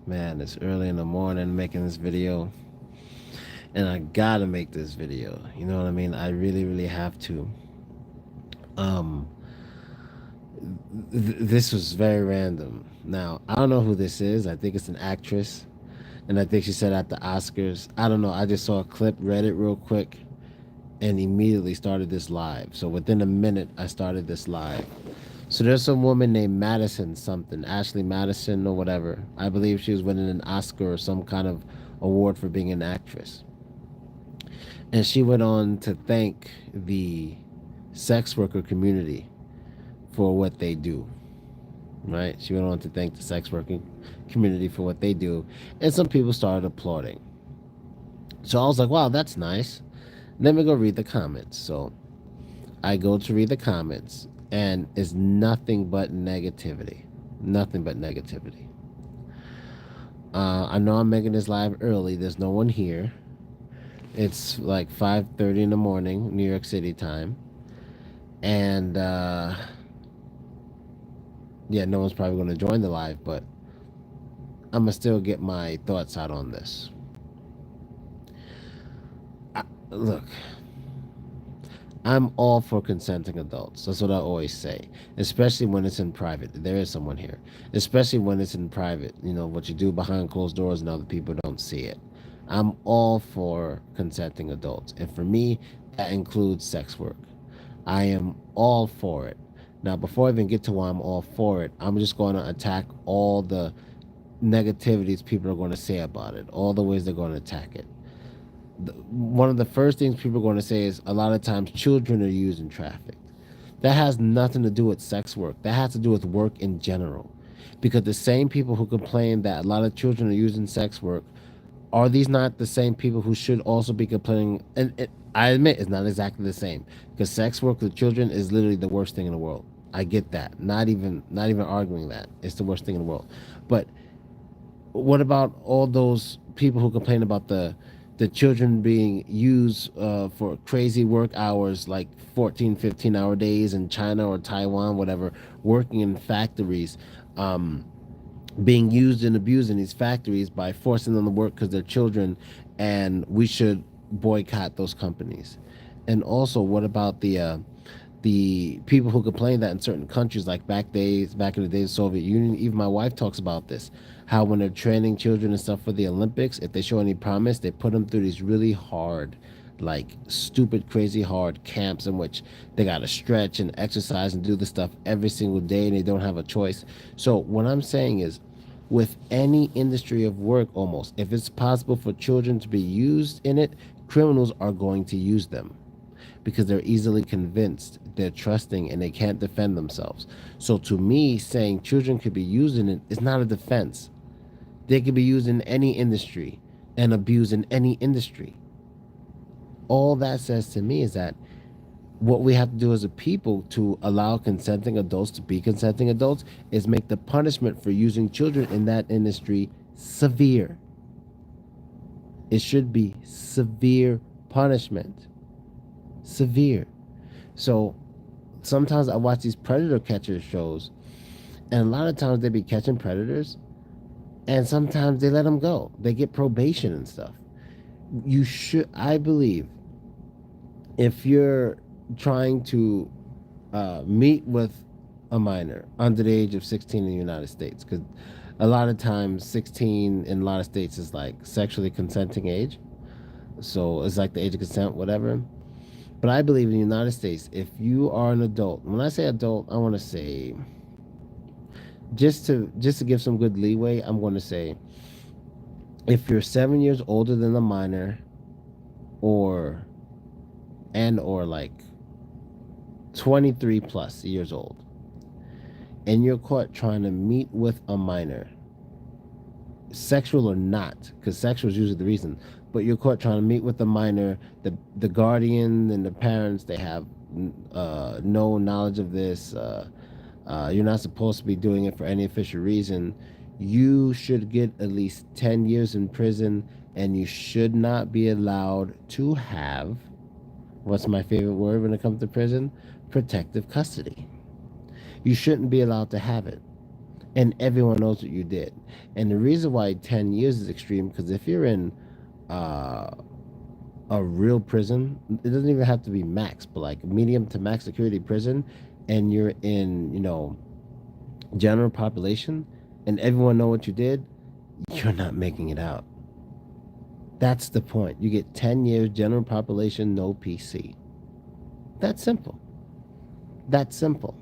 Man, it's early in the morning making this video, and I gotta make this video. You know what I mean? I really, really have to. Um, this was very random. Now, I don't know who this is. I think it's an actress, and I think she said at the Oscars. I don't know. I just saw a clip, read it real quick, and immediately started this live. So within a minute, I started this live. So there's some woman named Madison something, Ashley Madison or whatever. I believe she was winning an Oscar or some kind of award for being an actress. And she went on to thank the sex worker community for what they do. Right? She went on to thank the sex working community for what they do. And some people started applauding. So I was like, wow, that's nice. Let me go read the comments. So I go to read the comments, and it's nothing but negativity. Nothing but negativity. I know I'm making this live early. There's no one here. It's like 5:30 in the morning, New York City time, and yeah, no one's probably going to join the live, but I'm gonna still get my thoughts out on this. Look, I'm all for consenting adults. That's what I always say, especially when it's in private. There is someone here, especially when it's in private. You know, what you do behind closed doors and other people don't see it. I'm all for consenting adults. And for me, that includes sex work. I am all for it. Now, before I even get to why I'm all for it, I'm just going to attack all the negativities people are going to say about it, all the ways they're going to attack it. One of the first things people are going to say is a lot of times children are used in traffic. That has nothing to do with sex work. That has to do with work in general. Because the same people who complain that a lot of children are used in sex work, are these not the same people who should also be complaining? And I admit it's not exactly the same, because sex work with children is literally the worst thing in the world. I get that. Not even arguing that. It's the worst thing in the world. But what about all those people who complain about the children being used for crazy work hours, like 14, 15-hour days in China or Taiwan, whatever, working in factories, being used and abused in these factories by forcing them to work because they're children, and we should boycott those companies? And also, what about the people who complain that in certain countries, like back in the days of the Soviet Union, even my wife talks about this, how when they're training children and stuff for the Olympics, if they show any promise, they put them through these really hard, like stupid, crazy hard camps in which they got to stretch and exercise and do the stuff every single day, and they don't have a choice. So what I'm saying is, with any industry of work, almost, if it's possible for children to be used in it, criminals are going to use them because they're easily convinced, they're trusting, and they can't defend themselves. So to me, saying children could be used in it is not a defense. They could be used in any industry and abused in any industry. All that says to me is that what we have to do as a people to allow consenting adults to be consenting adults is make the punishment for using children in that industry severe. It should be severe punishment. Severe. So sometimes I watch these predator catcher shows, and a lot of times they be catching predators, and sometimes they let them go. They get probation and stuff. You should, I believe, if you're trying to meet with a minor under the age of 16 in the United States, because a lot of times 16 in a lot of states is like sexually consenting age. So it's like the age of consent, whatever. But I believe in the United States, if you are an adult, when I say adult, I want to say, just to give some good leeway, I'm going to say, if you're 7 years older than the minor, or like 23 plus years old, and you're caught trying to meet with a minor, sexual or not, because sexual is usually the reason, but you're caught trying to meet with a minor, the guardian and the parents, they have no knowledge of this, you're not supposed to be doing it for any official reason, you should get at least 10 years in prison, and you should not be allowed to have, what's my favorite word when it comes to prison? Protective custody. You shouldn't be allowed to have it. and everyone knows what you did. And the reason why 10 years is extreme, because if you're in uh, a real prison, it doesn't even have to be max, but like medium to max security prison, and you're in, general population, and everyone know what you did, you're not making it out. That's the point. You get 10 years, general population, no PC. That's simple. That's simple.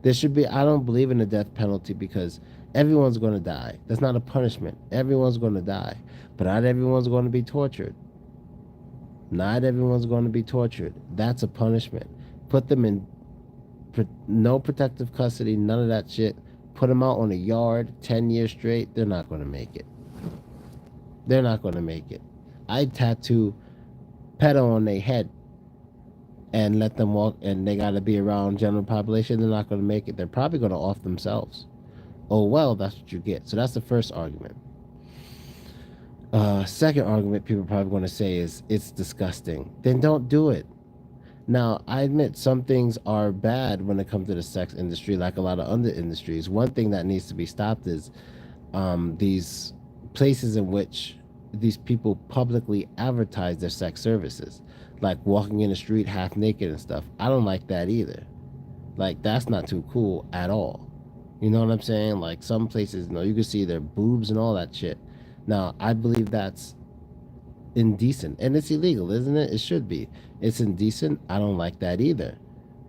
There should be, I don't believe in the death penalty because everyone's going to die. That's not a punishment. Everyone's going to die. But not everyone's going to be tortured. Not everyone's going to be tortured. That's a punishment. Put them in no protective custody, none of that shit. Put them out on a yard 10 years straight. They're not going to make it. They're not going to make it. I tattoo pedo on their head and let them walk, and they got to be around general population. They're not going to make it. They're probably going to off themselves. Oh, well, that's what you get. So that's the first argument. Second argument people are probably going to say is it's disgusting. Then don't do it. Now, I admit some things are bad when it comes to the sex industry, like a lot of other industries. One thing that needs to be stopped is these places in which these people publicly advertise their sex services, like walking in the street half naked and stuff. I don't like that either. Like, that's not too cool at all. You know what I'm saying? Like, some places, you can see their boobs and all that shit. Now, I believe that's indecent, and it's illegal, isn't it? It should be. It's indecent. I don't like that either.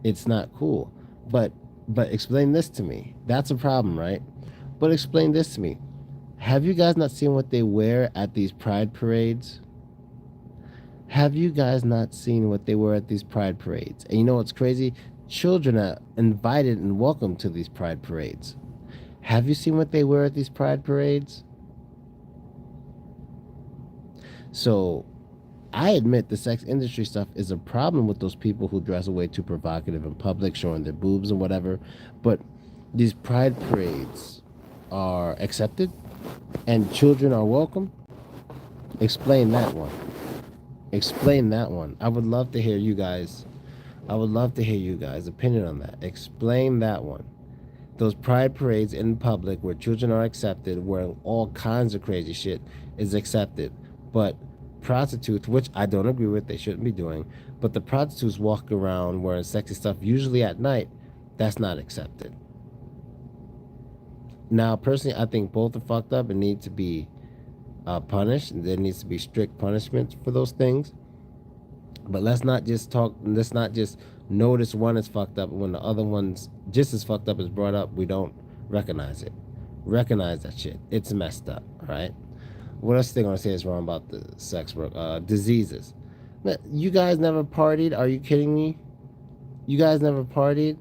It's not cool. But explain this to me. That's a problem, right? But explain this to me. Have you guys not seen what they wear at these pride parades? Have you guys not seen what they wear at these pride parades? And you know what's crazy? Children are invited and welcome to these pride parades. Have you seen what they wear at these pride parades? So, I admit the sex industry stuff is a problem with those people who dress way too provocative in public, showing their boobs and whatever. But these pride parades are accepted and children are welcome. Explain that one. Explain that one. I would love to hear you guys. I would love to hear you guys' opinion on that. Explain that one. Those pride parades in public where children are accepted, wearing all kinds of crazy shit, is accepted. But prostitutes, which I don't agree with, they shouldn't be doing, but the prostitutes walk around wearing sexy stuff, usually at night, that's not accepted. Now, personally, I think both are fucked up and need to be punished. There needs to be strict punishments for those things. But let's not just notice one is fucked up, and when the other one's just as fucked up is brought up, we don't recognize it. Recognize that shit. It's messed up, all right? What else are they gonna say is wrong about the sex work? Diseases. Man, you guys never partied? Are you kidding me? You guys never partied?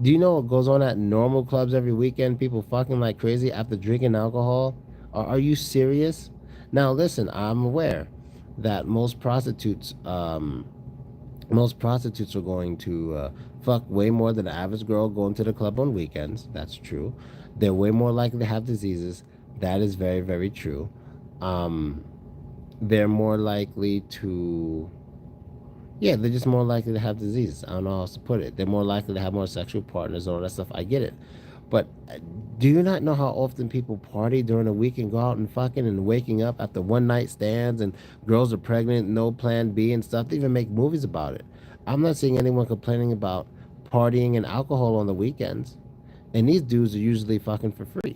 Do you know what goes on at normal clubs every weekend? People fucking like crazy after drinking alcohol? Are you serious? Now listen, I'm aware that most prostitutes are going to fuck way more than the average girl going to the club on weekends. That's true. They're way more likely to have diseases. That is very, very true. Um, they're more likely to, yeah, they're just more likely to have diseases. I don't know how else to put it. They're more likely to have more sexual partners and all that stuff. I get it. But do you not know how often people party during the week and go out and fucking and waking up after one night stands and girls are pregnant, no plan B and stuff? They even make movies about it. I'm not seeing anyone complaining about partying and alcohol on the weekends. And these dudes are usually fucking for free.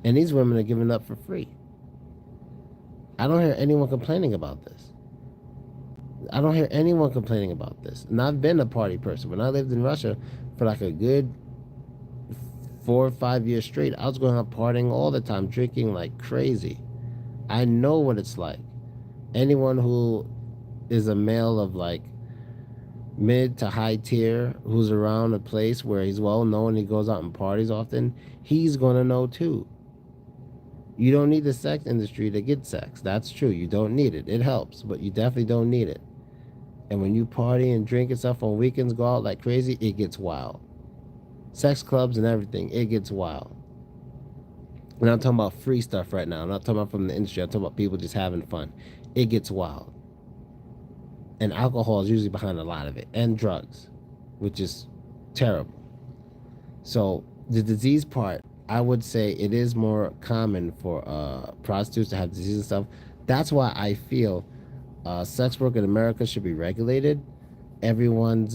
And these women are giving up for free. I don't hear anyone complaining about this. I don't hear anyone complaining about this. And I've been a party person. When I lived in Russia for like a good 4 or 5 years straight, I was going out partying all the time, drinking like crazy. I know what it's like. Anyone who is a male of like mid to high tier who's around a place where he's well known, he goes out and parties often, he's going to know too. You don't need the sex industry to get sex. That's true. You don't need it. It helps, but you definitely don't need it. And when you party and drink and stuff on weekends, go out like crazy, it gets wild. Sex clubs and everything, it gets wild. And I'm talking about free stuff right now. I'm not talking about from the industry. I'm talking about people just having fun. It gets wild. And alcohol is usually behind a lot of it. And drugs, which is terrible. So the disease part, I would say it is more common for prostitutes to have disease and stuff. That's why I feel sex work in America should be regulated. Everyone's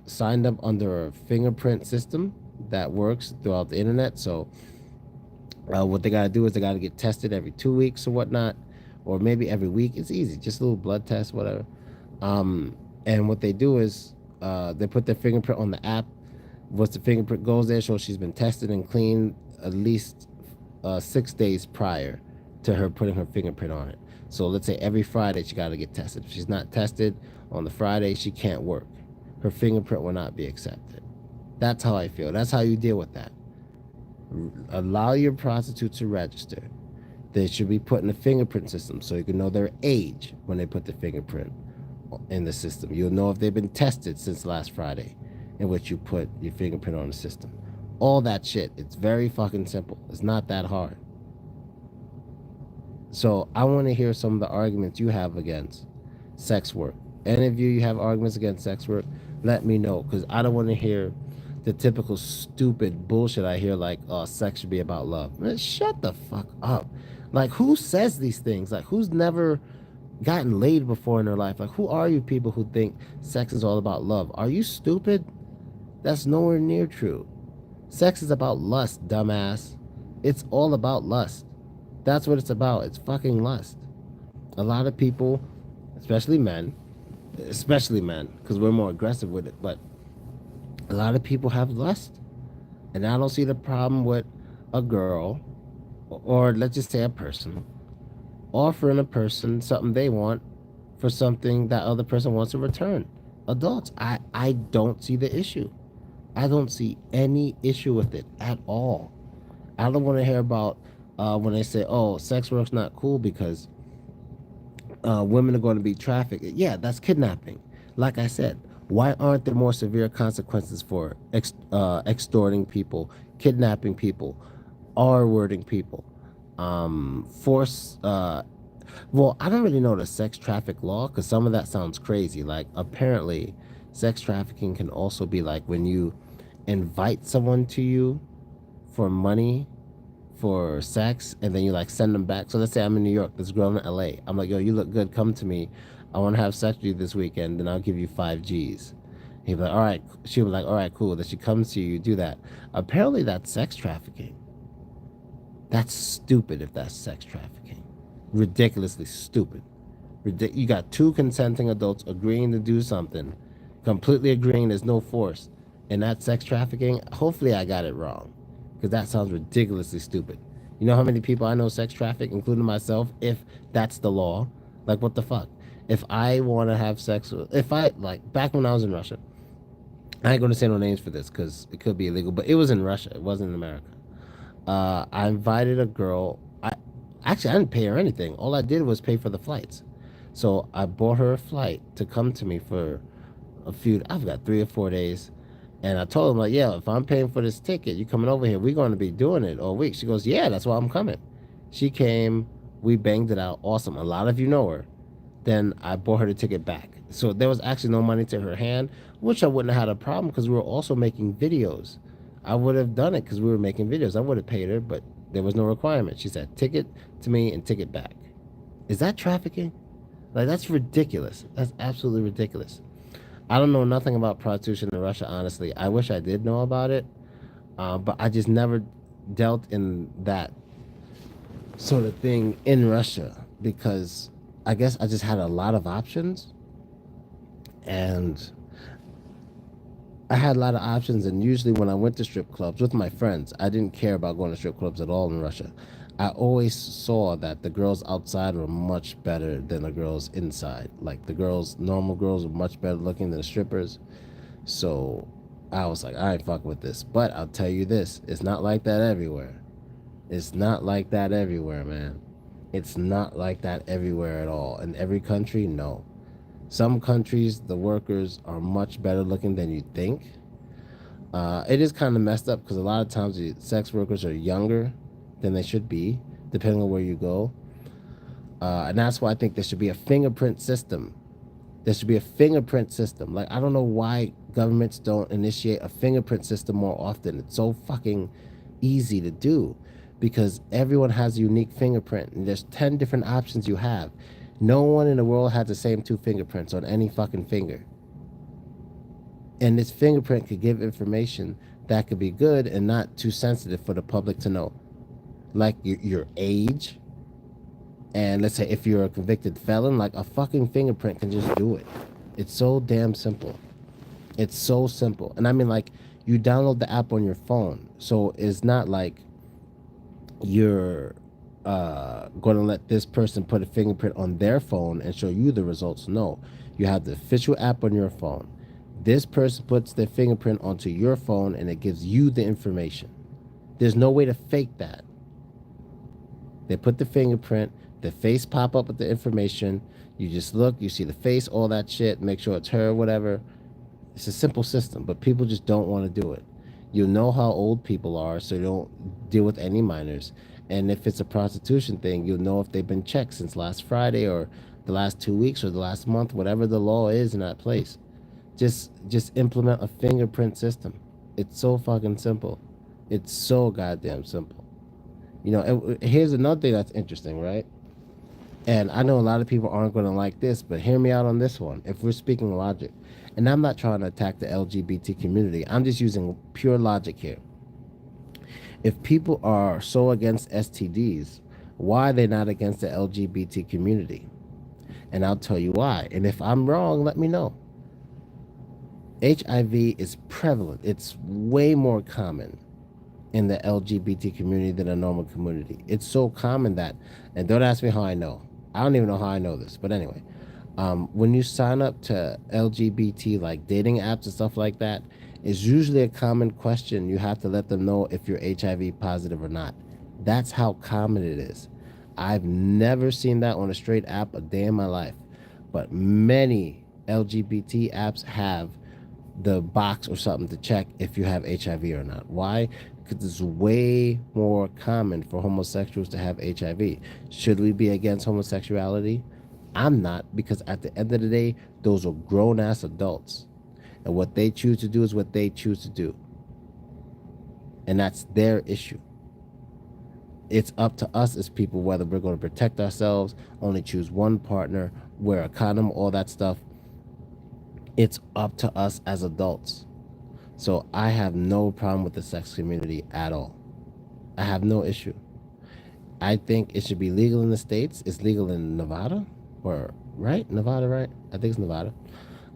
signed up under a fingerprint system that works throughout the internet. So what they gotta do is they gotta get tested every 2 weeks or whatnot, or maybe every week. It's easy, just a little blood test, whatever. And what they do is they put their fingerprint on the app. Once the fingerprint goes there, so she's been tested and cleaned at least 6 days prior to her putting her fingerprint on it. So let's say every Friday she got to get tested. If she's not tested on the Friday, she can't work. Her fingerprint will not be accepted. That's how I feel. That's how you deal with that. Allow your prostitutes to register. They should be put in a fingerprint system so you can know their age when they put the fingerprint in the system. You'll know if they've been tested since last Friday, in which you put your fingerprint on the system. All that shit. It's very fucking simple. It's not that hard. So I want to hear some of the arguments you have against sex work. Any of you have arguments against sex work, let me know, because I don't want to hear the typical stupid bullshit I hear like, oh, sex should be about love. Man, shut the fuck up. Like, who says these things? Like, who's never gotten laid before in their life? Like, who are you people who think sex is all about love? Are you stupid? That's nowhere near true. Sex is about lust, dumbass. It's all about lust. That's what it's about. It's fucking lust. A lot of people, especially men, because we're more aggressive with it, but a lot of people have lust. And I don't see the problem with a girl, or let's just say a person, offering a person something they want for something that other person wants to return. Adults, I don't see the issue. I don't see any issue with it at all. I don't want to hear about when they say, "Oh, sex work's not cool because women are going to be trafficked." Yeah, that's kidnapping. Like I said, why aren't there more severe consequences for extorting people, kidnapping people, R-wording people, force? Well, I don't really know the sex traffic law because some of that sounds crazy. Like apparently, sex trafficking can also be like when you invite someone to you for money for sex and then you like send them back. So let's say I'm in New York, this girl in LA. I'm like, yo, you look good, come to me. I want to have sex with you this weekend, then I'll give you 5 G's. He'd be like, all right. She would be like, all right, cool. Then she comes to you, you do that. Apparently that's sex trafficking. That's stupid if that's sex trafficking. Ridiculously stupid. You got two consenting adults agreeing to do something, completely agreeing there's no force, and that's sex trafficking. Hopefully I got it wrong, because that sounds ridiculously stupid. You know how many people I know sex traffic, including myself, if that's the law? Like, what the fuck? If I want to have sex with, if I, like, back when I was in Russia, I ain't going to say no names for this because it could be illegal, but it was in Russia. It wasn't in America. I invited a girl. I didn't pay her anything. All I did was pay for the flights. So I bought her a flight to come to me for I've got 3 or 4 days. And I told him, like, yeah, if I'm paying for this ticket, you coming over here, we're going to be doing it all week. She goes, yeah, that's why I'm coming. She came, we banged it out. Awesome. A lot of you know her. Then I bought her the ticket back. So there was actually no money to her hand, which I wouldn't have had a problem because we were also making videos. I would have done it because we were making videos. I would have paid her, but there was no requirement. She said, ticket to me and ticket back. Is that trafficking? Like, that's ridiculous. That's absolutely ridiculous. I don't know nothing about prostitution in Russia, honestly. I wish I did know about it, but I just never dealt in that sort of thing in Russia because I guess I just had a lot of options, and I had a lot of options. And usually when I went to strip clubs with my friends, I didn't care about going to strip clubs at all in Russia. I always saw that the girls outside were much better than the girls inside. Like the girls, normal girls, were much better looking than the strippers. So I was like, I ain't fucking with this. But I'll tell you this, it's not like that everywhere. It's not like that everywhere, man. It's not like that everywhere at all. In every country, no. Some countries, the workers are much better looking than you think. It is kind of messed up because a lot of times the sex workers are younger than they should be, depending on where you go. And that's why I think there should be a fingerprint system. There should be a fingerprint system. Like, I don't know why governments don't initiate a fingerprint system more often. It's so fucking easy to do because everyone has a unique fingerprint and there's 10 different options you have. No one in the world has the same two fingerprints on any fucking finger. And this fingerprint could give information that could be good and not too sensitive for the public to know. Like your age, and let's say if you're a convicted felon, like a fucking fingerprint can just do it. It's so damn simple. It's so simple. And I mean, like, you download the app on your phone. So it's not like you're going to let this person put a fingerprint on their phone and show you the results. No. You have the official app on your phone. This person puts their fingerprint onto your phone and it gives you the information. There's no way to fake that. They put the fingerprint, the face pop up with the information. You just look, you see the face, all that shit, make sure it's her, whatever. It's a simple system, but people just don't want to do it. You'll know how old people are, so you don't deal with any minors. And if it's a prostitution thing, you'll know if they've been checked since last Friday or the last 2 weeks or the last month, whatever the law is in that place. Just implement a fingerprint system. It's so fucking simple. It's so goddamn simple. You know, here's another thing that's interesting, right? And I know a lot of people aren't going to like this, but hear me out on this one. If we're speaking logic, and I'm not trying to attack the LGBT community, I'm just using pure logic here. If people are so against STDs, why are they not against the LGBT community? And I'll tell you why. And if I'm wrong, let me know. HIV is prevalent. It's way more common in the LGBT community than a normal community. It's so common that, and don't ask me how I know. I don't even know how I know this, but anyway, when you sign up to LGBT like dating apps and stuff like that, it's usually a common question. You have to let them know if you're HIV positive or not. That's how common it is. I've never seen that on a straight app a day in my life, but many LGBT apps have the box or something to check if you have HIV or not. Why? Because it's way more common for homosexuals to have HIV. Should we be against homosexuality? I'm not, because at the end of the day, those are grown-ass adults. And what they choose to do is what they choose to do. And that's their issue. It's up to us as people whether we're going to protect ourselves, only choose one partner, wear a condom, all that stuff. It's up to us as adults. So I have no problem with the sex community at all. I have no issue. I think it should be legal in the States. It's legal in Nevada, or right? Nevada, right? I think it's Nevada.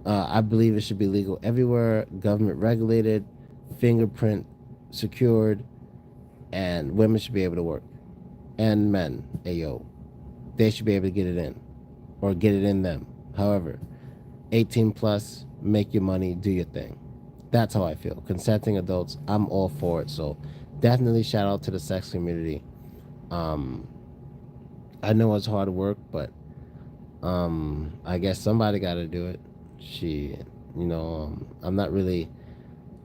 I believe it should be legal everywhere, government regulated, fingerprint secured, and women should be able to work. And men, ayo, they should be able to get it in, or get it in them. However, 18 plus, make your money, do your thing. That's how I feel. Consenting adults, I'm all for it. So definitely shout out to the sex community. I know it's hard work, but I guess somebody got to do it. I'm not really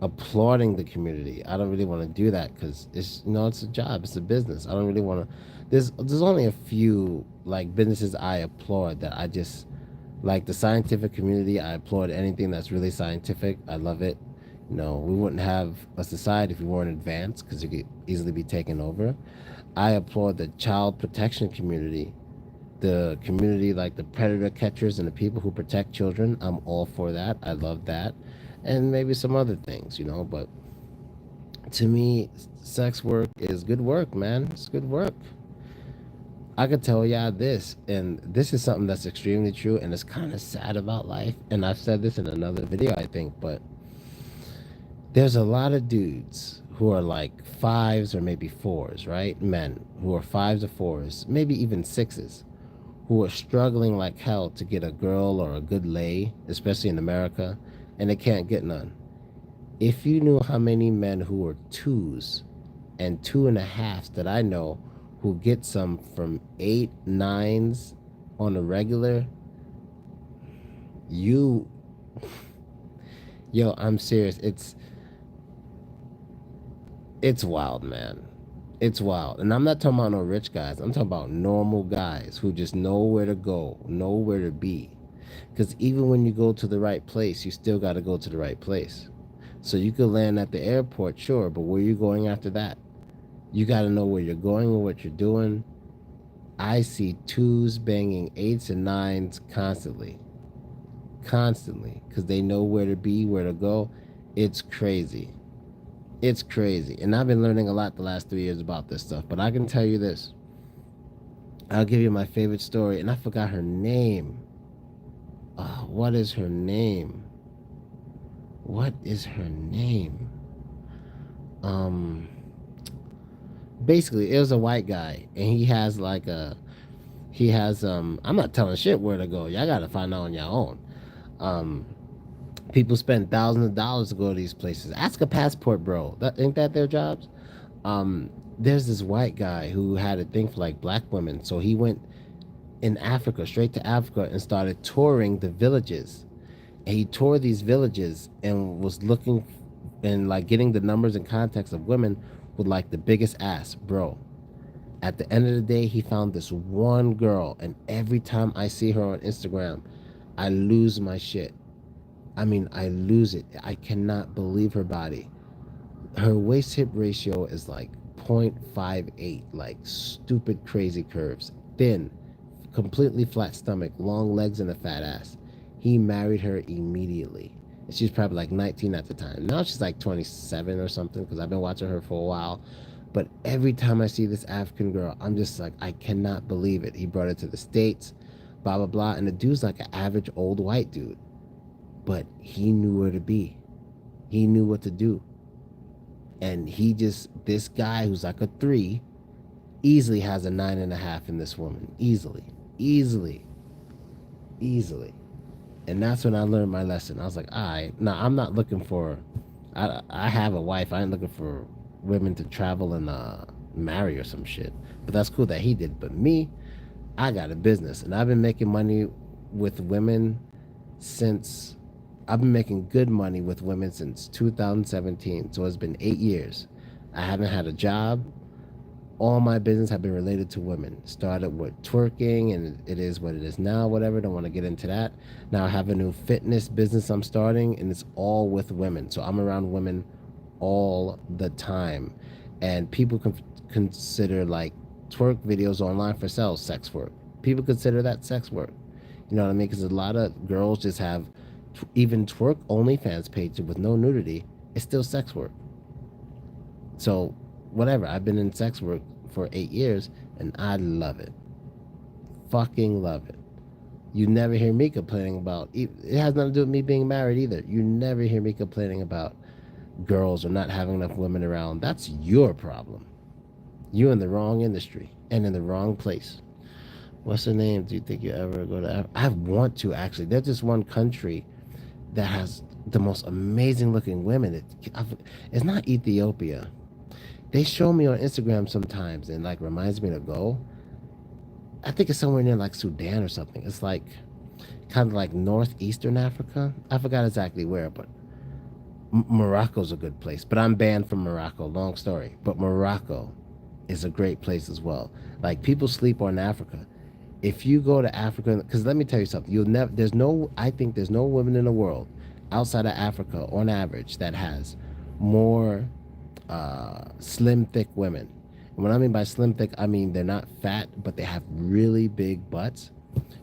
applauding the community. I don't really want to do that because it's a job, it's a business. I don't really want to. There's only a few like businesses I applaud that I just like. The scientific community, I applaud anything that's really scientific. I love it. We wouldn't have a society if we weren't advanced because it could easily be taken over. I applaud the child protection community, the community like the predator catchers and the people who protect children. I'm all for that. I love that. And maybe some other things, but to me, sex work is good work, man. It's good work. I could tell y'all this, and this is something that's extremely true, and it's kind of sad about life. And I've said this in another video, I think, but there's a lot of dudes who are like fives or maybe fours, right? Men who are fives or fours, maybe even sixes, who are struggling like hell to get a girl or a good lay, especially in America, and they can't get none. If you knew how many men who are twos and 2.5s that I know who get some from 8, 9s on a regular, yo, I'm serious. It's wild, man. It's wild. And I'm not talking about no rich guys. I'm talking about normal guys who just know where to go, know where to be. Because even when you go to the right place, you still got to go to the right place. So you could land at the airport, sure, but where you going after that? You got to know where you're going and what you're doing. I see twos banging eights and nines constantly, constantly, because they know where to be, where to go. It's crazy. It's crazy. And I've been learning a lot the last 3 years about this stuff. But I can tell you this. I'll give you my favorite story, and I forgot her name. What is her name? What is her name? Um, Basically, it was a white guy, and he has. I'm not telling shit where to go. Y'all gotta find out on your own. Um, People spend thousands of dollars to go to these places. Ask a passport bro. Ain't that their jobs? There's this white guy who had a thing for like black women, so he went in Africa, straight to Africa, and started touring the villages. And he toured these villages and was looking and like getting the numbers and contacts of women with like the biggest ass, bro. At the end of the day, he found this one girl, and every time I see her on Instagram, I lose my shit. I mean, I lose it. I cannot believe her body. Her waist hip ratio is like 0.58, like stupid crazy curves. Thin, completely flat stomach, long legs, and a fat ass. He married her immediately. And she was probably like 19 at the time. Now she's like 27 or something because I've been watching her for a while. But every time I see this African girl, I'm just like, I cannot believe it. He brought her to the States, blah, blah, blah. And the dude's like an average old white dude. But he knew where to be. He knew what to do. And this guy who's like a three, easily has a 9.5 in this woman. Easily. Easily. Easily. And that's when I learned my lesson. I was like, all right, now I'm not looking for, I have a wife. I ain't looking for women to travel and marry or some shit. But that's cool that he did. But me, I got a business. And I've been making money with women since, I've been making good money with women since 2017. So it's been 8 years. I haven't had a job. All my business have been related to women. Started with twerking, and it is what it is now, whatever. Don't want to get into that. Now I have a new fitness business I'm starting, and it's all with women. So I'm around women all the time. And people consider like twerk videos online for sale sex work. People consider that sex work. You know what I mean? Because a lot of girls just have even twerk OnlyFans page with no nudity. It's still sex work. So whatever. I've been in sex work for 8 years, and I love it. Fucking love it. You never hear me complaining about it. Has nothing to do with me being married either. You never hear me complaining about girls or not having enough women around. That's your problem. You're in the wrong industry and in the wrong place. What's the name? Do you think you ever go to? I want to actually. There's just one country that has the most amazing looking women. It's not Ethiopia. They show me on Instagram sometimes and like reminds me to go. I think it's somewhere near like Sudan or something. It's like kind of like northeastern Africa. I forgot exactly where, but Morocco's a good place. But I'm banned from Morocco. Long story. But Morocco is a great place as well. Like people sleep on Africa. If you go to Africa, because let me tell you something, you'll never. I think there's no woman in the world outside of Africa, on average, that has more slim, thick women. And what I mean by slim, thick, I mean they're not fat, but they have really big butts.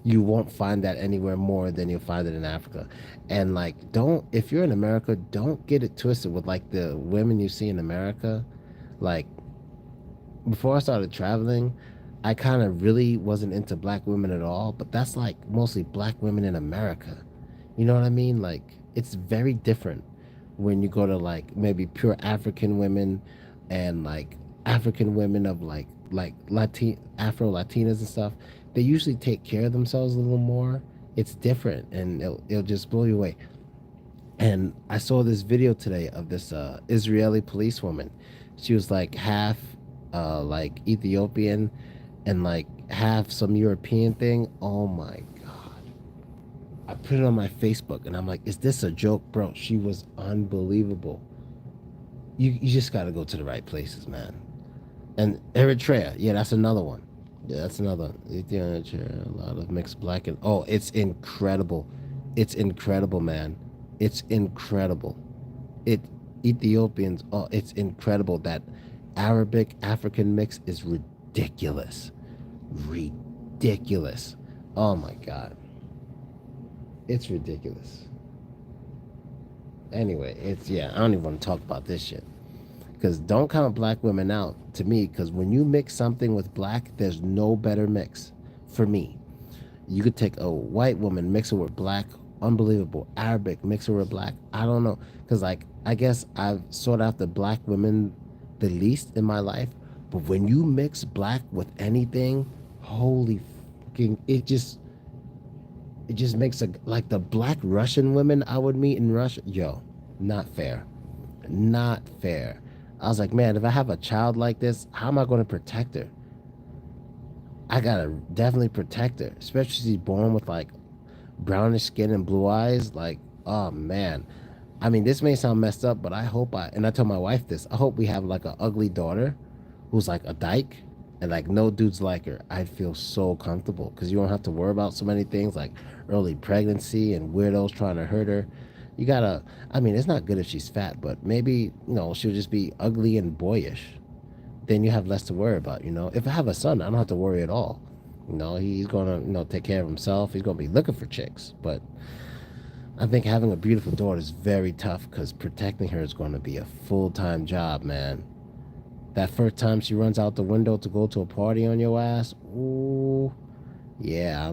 You won't find that anywhere more than you'll find it in Africa. And like, if you're in America, don't get it twisted with like the women you see in America. Like, before I started traveling, I kind of really wasn't into black women at all, but that's like mostly black women in America. You know what I mean? Like, it's very different when you go to like maybe pure African women and like African women of like Afro Latinas and stuff. They usually take care of themselves a little more. It's different, and it'll just blow you away. And I saw this video today of this Israeli policewoman. She was like half like Ethiopian and like half some European thing. Oh my God. I put it on my Facebook and I'm like, is this a joke, bro? She was unbelievable. You just got to go to the right places, man. And Eritrea, yeah, that's another one. Yeah, that's another. A lot of mixed black and oh, it's incredible. It's incredible, man. It's incredible. It Ethiopians. Oh, it's incredible. That Arabic African mix is ridiculous. Ridiculous. Oh my god, it's ridiculous. Anyway, it's yeah. I don't even want to talk about this shit because don't count black women out to me. Because when you mix something with black, there's no better mix for me. You could take a white woman, mix her with black, unbelievable. Arabic, mix her with black. I don't know, cause like I guess I've sought after black women the least in my life. But when you mix black with anything, holy fucking, it just makes a like the black Russian women I would meet in Russia. Yo, not fair, not fair. I was like, man, if I have a child like this, how am I going to protect her? I gotta definitely protect her, especially if she's born with like brownish skin and blue eyes. Like, oh man. I mean, this may sound messed up, but I hope and I told my wife this, I hope we have like an ugly daughter who's like a dyke and like no dudes like her. I'd feel so comfortable because you don't have to worry about so many things like early pregnancy and weirdos trying to hurt her. You gotta, I mean, it's not good if she's fat, but maybe, she'll just be ugly and boyish. Then you have less to worry about, If I have a son, I don't have to worry at all. He's gonna, take care of himself. He's gonna be looking for chicks. But I think having a beautiful daughter is very tough because protecting her is going to be a full time job, man. That first time she runs out the window to go to a party on your ass, ooh, yeah.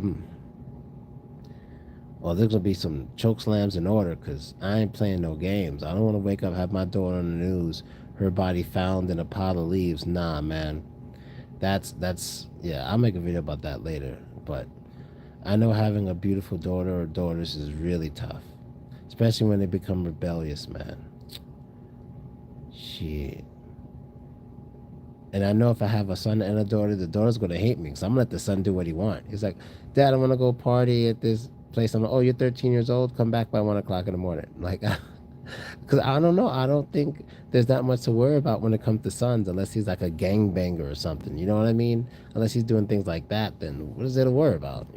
Well, there's gonna be some choke slams in order because I ain't playing no games. I don't want to wake up have my daughter on the news, her body found in a pile of leaves. Nah, man. That's yeah. I'll make a video about that later. But I know having a beautiful daughter or daughters is really tough, especially when they become rebellious, man. Shit. And I know if I have a son and a daughter, the daughter's gonna hate me because I'm gonna let the son do what he wants. He's like, Dad, I want to go party at this place. I'm like, oh, you're 13 years old. Come back by 1 o'clock in the morning. Like, because I don't know. I don't think there's that much to worry about when it comes to sons, unless he's like a gangbanger or something. You know what I mean? Unless he's doing things like that, then what is there to worry about?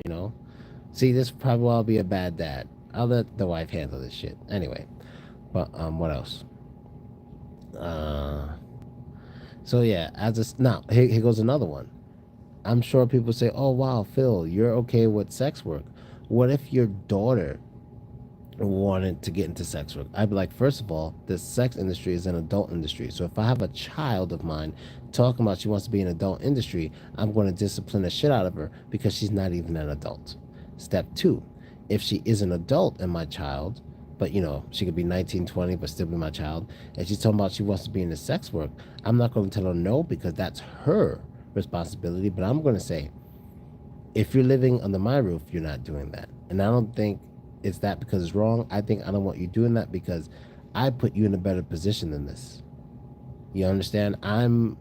See, this probably will be a bad dad. I'll let the wife handle this shit anyway. But what else? Uh, so yeah, now here goes another one. I'm sure people say, "Oh wow, Phil, you're okay with sex work." What if your daughter wanted to get into sex work? I'd be like, first of all, the sex industry is an adult industry. So if I have a child of mine talking about she wants to be in adult industry, I'm going to discipline the shit out of her because she's not even an adult. Step two, if she is an adult and my child, but she could be 19, 20, but still be my child, and she's talking about she wants to be into sex work, I'm not going to tell her no because that's her responsibility. But I'm going to say, if you're living under my roof, you're not doing that. And I don't think it's that because it's wrong. I think I don't want you doing that because I put you in a better position than this. You understand? I'm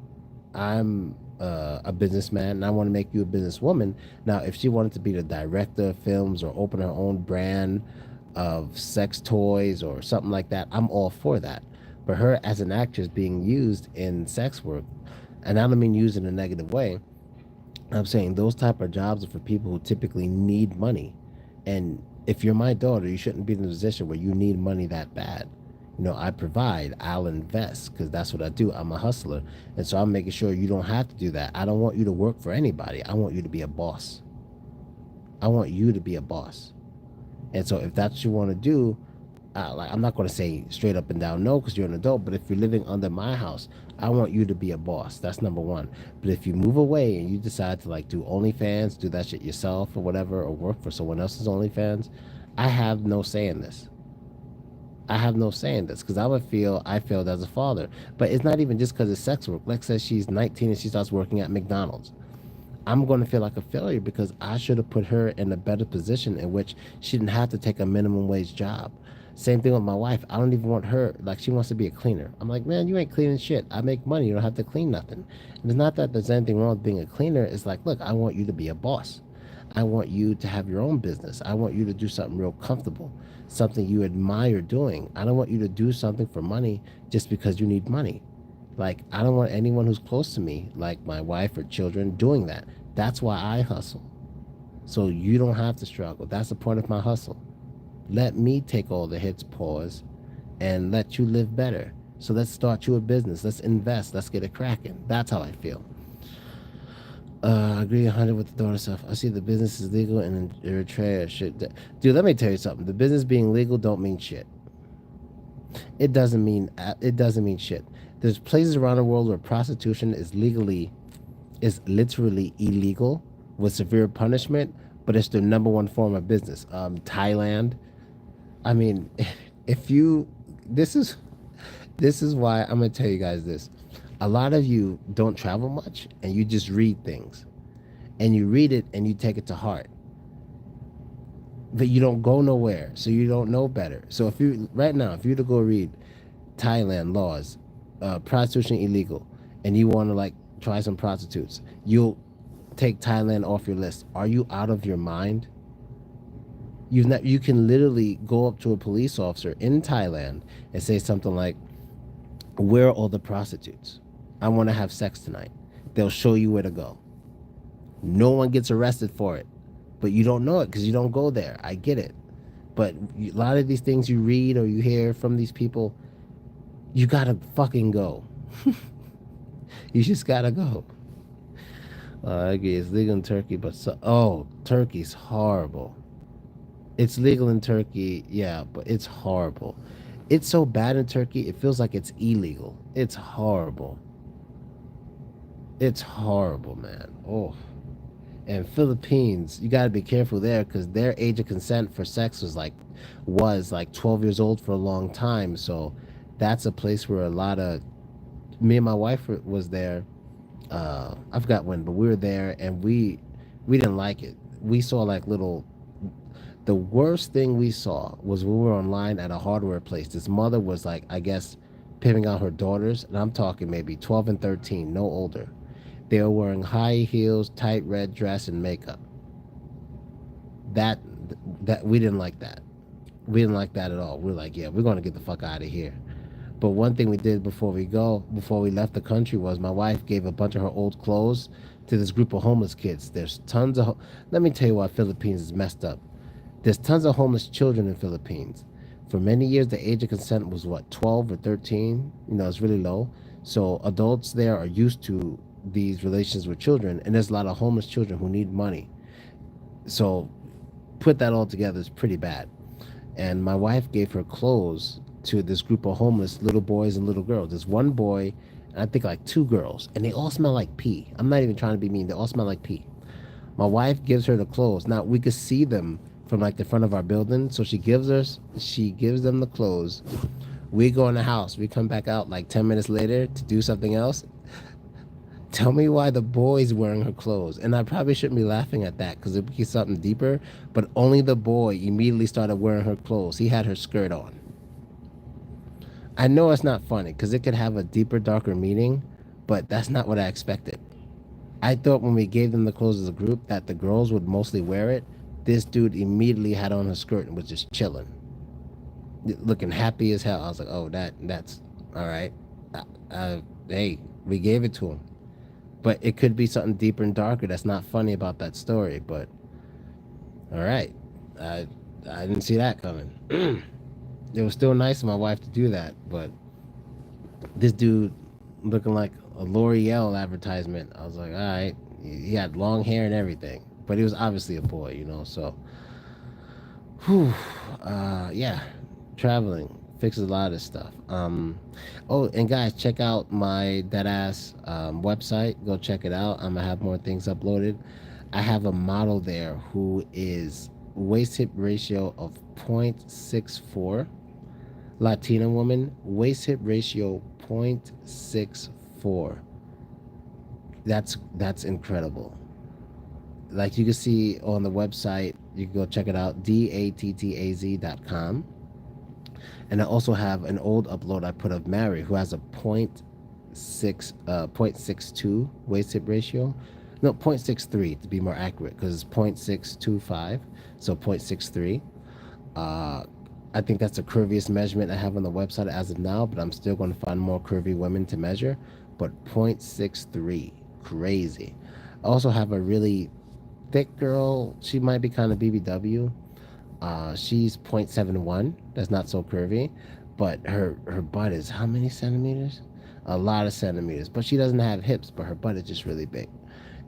a businessman and I want to make you a businesswoman. Now, if she wanted to be the director of films or open her own brand of sex toys or something like that, I'm all for that. But her as an actress being used in sex work, and I don't mean used in a negative way, I'm saying those type of jobs are for people who typically need money. And if you're my daughter, you shouldn't be in a position where you need money that bad. I provide, I'll invest because that's what I do. I'm a hustler. And so I'm making sure you don't have to do that. I don't want you to work for anybody. I want you to be a boss. I want you to be a boss. And so if that's what you want to do, like I'm not going to say straight up and down no because you're an adult, but if you're living under my house, I want you to be a boss. That's number one. But if you move away and you decide to like do OnlyFans, do that shit yourself or whatever, or work for someone else's OnlyFans, I have no say in this. I have no say in this because I would feel I failed as a father. But it's not even just because it's sex work. Lex says she's 19 and she starts working at McDonald's. I'm going to feel like a failure because I should have put her in a better position in which she didn't have to take a minimum wage job. Same thing with my wife. I don't even want her, like, she wants to be a cleaner. I'm like, man, you ain't cleaning shit. I make money. You don't have to clean nothing. And it's not that there's anything wrong with being a cleaner. It's like, look, I want you to be a boss. I want you to have your own business. I want you to do something real comfortable, something you admire doing. I don't want you to do something for money just because you need money. Like, I don't want anyone who's close to me, like my wife or children, doing that. That's why I hustle. So you don't have to struggle. That's the point of my hustle. Let me take all the hits, pause, and let you live better. So let's start you a business. Let's invest. Let's get it cracking. That's how I feel. I agree 100 with the donor stuff. I see the business is legal and Eritrea should. Dude, let me tell you something. The business being legal don't mean shit. It doesn't mean shit. There's places around the world where prostitution is literally illegal with severe punishment, but it's the number one form of business. Thailand. I mean, if you this is this is why I'm gonna tell you guys this. A lot of you don't travel much and you just read things. And you read it and you take it to heart. But you don't go nowhere, so you don't know better. So if you right now, if you were to go read Thailand laws, prostitution illegal, and you want to like try some prostitutes, you'll take Thailand off your list. Are you out of your mind? You can literally go up to a police officer in Thailand and say something like, "Where are all the prostitutes? I want to have sex tonight." They'll show you where to go. No one gets arrested for it, but you don't know it because you don't go there. I get it, but a lot of these things you read or you hear from these people, you gotta fucking go. You just gotta go. I agree. It's legal in Turkey, but Turkey's horrible. It's legal in Turkey, yeah, but it's horrible. It's so bad in Turkey, it feels like it's illegal. It's horrible. It's horrible, man. Oh. And Philippines, you got to be careful there because their age of consent for sex was like 12 years old for a long time. So that's a place where a lot of me and my wife was there. I forgot when, but we were there and we didn't like it. We saw like little. The worst thing we saw was we were online at a hardware place. This mother was like, I guess, pimping out her daughters, and I'm talking maybe 12 and 13, no older. They were wearing high heels, tight red dress, and makeup. That that we didn't like that. We didn't like that at all. We are like, yeah, we're gonna get the fuck out of here. But one thing we did before we left the country, was my wife gave a bunch of her old clothes to this group of homeless kids. There's tons of. Let me tell you why Philippines is messed up. There's tons of homeless children in Philippines. For many years, the age of consent was what, 12 or 13? It's really low. So adults there are used to these relations with children, and there's a lot of homeless children who need money. So put that all together is pretty bad. And my wife gave her clothes to this group of homeless little boys and little girls. There's one boy, and I think like two girls, and they all smell like pee. I'm not even trying to be mean. They all smell like pee. My wife gives her the clothes. Now we could see them from like the front of our building, so she gives them the clothes. We go in the house. We come back out like 10 minutes later to do something else. Tell me why the boy's wearing her clothes. And I probably shouldn't be laughing at that because it would be something deeper, but only the boy immediately started wearing her clothes. He had her skirt on. I know it's not funny because it could have a deeper, darker meaning, but that's not what I expected. I thought when we gave them the clothes as a group that the girls would mostly wear it. This dude immediately had on her skirt and was just chilling, looking happy as hell. I was like, oh, that's all right. Hey, we gave it to him. But it could be something deeper and darker that's not funny about that story. But all right, I didn't see that coming. It was still nice of my wife to do that, but this dude looking like a L'Oreal advertisement. I was like, all right, he had long hair and everything, but he was obviously a boy. So, whew, yeah, traveling fixes a lot of stuff. Oh, and guys, check out my Deadass website. Go check it out. I'm gonna have more things uploaded. I have a model there who is waist hip ratio of 0.64. Latina woman, waist hip ratio 0.64. That's incredible. Like you can see on the website, you can go check it out, dattaz.com. And I also have an old upload I put of Mary, who has a 0.62 waist hip ratio. No, 0.63 to be more accurate, because it's 0.625, so 0.63. I think that's the curviest measurement I have on the website as of now, but I'm still going to find more curvy women to measure. But 0.63, crazy. I also have a really thick girl. She might be kind of BBW. She's 0.71. That's not so curvy, but her butt is how many centimeters? A lot of centimeters. But she doesn't have hips, but her butt is just really big.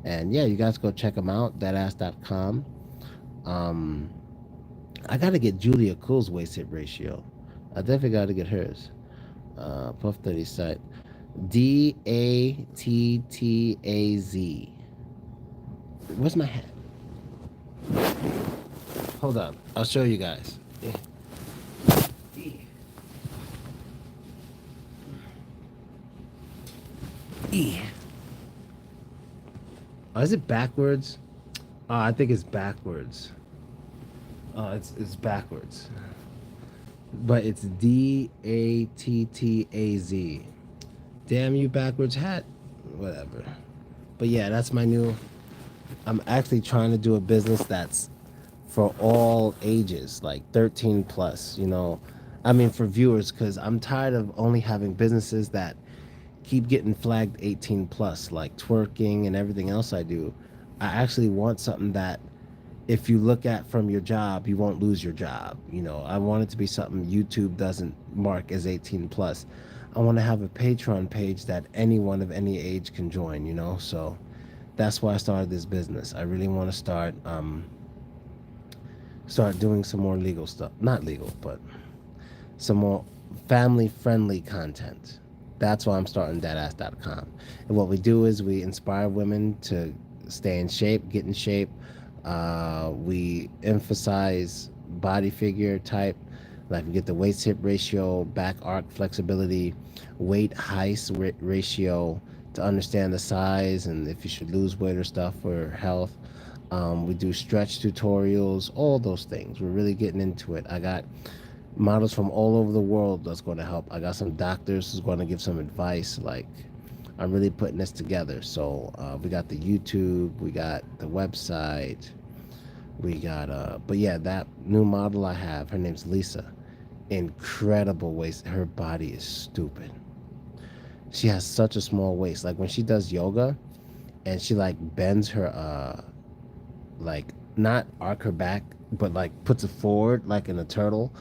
And yeah, you guys go check them out. Thatass.com. Um, I gotta get Julia Cool's waist hip ratio. I definitely gotta get hers. Puff 30 site. Dattaz. Where's my hat? Hold on. I'll show you guys. E. Oh, is it backwards? I think it's backwards. It's backwards. But it's Dattaz. Damn you backwards hat. Whatever. But yeah, that's my new. I'm actually trying to do a business that's for all ages, like 13 plus, you know. I mean, for viewers, because I'm tired of only having businesses that keep getting flagged 18 plus, like twerking and everything else I do. I actually want something that if you look at from your job, you won't lose your job. You know, I want it to be something YouTube doesn't mark as 18 plus. I want to have a Patreon page that anyone of any age can join, you know? So that's why I started this business. I really want to start doing some more legal stuff. Not legal, but some more family friendly content. That's why I'm starting thatass.com. And what we do is we inspire women to stay in shape, get in shape. We emphasize body figure type, like we get the waist hip ratio, back arc flexibility, weight height ratio to understand the size and if you should lose weight or stuff for health. We do stretch tutorials, all those things. We're really getting into it. I got models from all over the world that's going to help. I got some doctors who's going to give some advice. Like, I'm really putting this together. So we got the YouTube, we got the website, we got but yeah, that new model I have, her name's Lisa. Incredible waist. Her body is stupid. She has such a small waist. Like when she does yoga and she like bends her like not arc her back, but like puts it forward like in a turtle.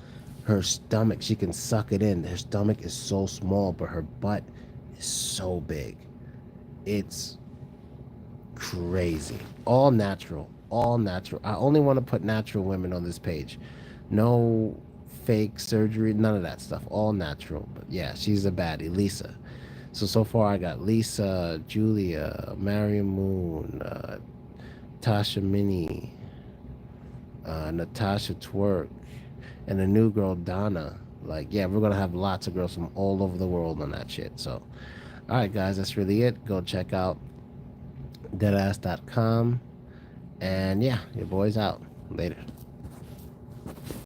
Her stomach, she can suck it in. Her stomach is so small, but her butt is so big. It's crazy. All natural. All natural. I only want to put natural women on this page. No fake surgery, none of that stuff. All natural. But yeah, she's a baddie, Lisa. So far I got Lisa, Julia, Marion Moon, Tasha Minnie, Natasha Twerk, and a new girl, Donna. Like, yeah, we're gonna have lots of girls from all over the world on that shit. So, all right, guys, that's really it. Go check out deadass.com. And yeah, your boy's out. Later.